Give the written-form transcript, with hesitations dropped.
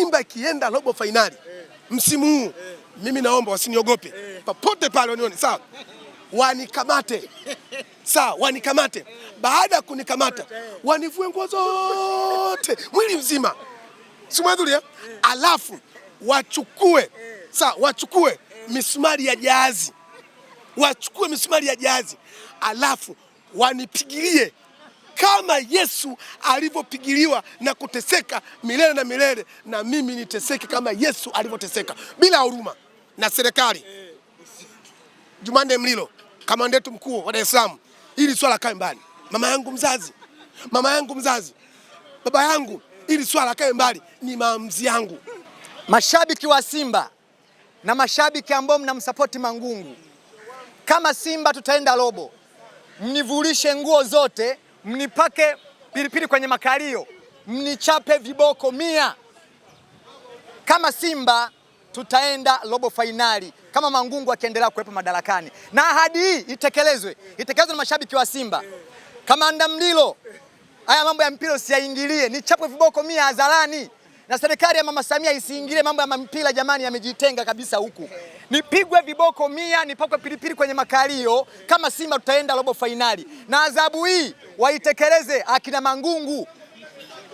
Simba ikienda robo finali msimu huu, mimi naomba wasiniogope. Popote pale wanione, sawa? Wanikamate. Sawa, wanikamate. Baada ya kunikamata, wanivue nguo zote, mwili mzima. Simuadhuria? Alafu wachukue, sawa, wachukue misumari ya jahazi. Wachukue misumari ya jahazi. Alafu wanipigilie kama Yesu alivyopigiliwa na kuteseka milele na milele, na mimi niteseke kama Yesu alivyoteseka bila huruma. Na serikali, Jumanne Mlilo, kamanda wetu mkuu wa Dar es Salaam, ili swala kae mbali. Mama yangu mzazi, baba yangu, ili swala kae mbali, ni maamuzi yangu. Mashabiki wa Simba na mashabiki ambao mnamsapoti Mangungu, kama Simba tutaenda robo, mnivulishe nguo zote, mnipake pilipili kwenye makalio, mnichape viboko 100. Kama Simba tutaenda robo finali, kama Mangungu akiendelea kuwepo madarakani. Na ahadi hii itekelezwe na mashabiki wa Simba. Kamanda Mlilo, haya mambo ya mpira usiyaingilie, nichapwe viboko 100 hadharani. Na serikali ya Mama Samia isiingilie mambo ya mpira, jamani, yamejitenga kabisa huku. Nipigwe viboko 100, nipakwe pilipili kwenye makalio, kama Simba tutaenda robo finali. Na adhabu hii waitekeleze akina Mangungu.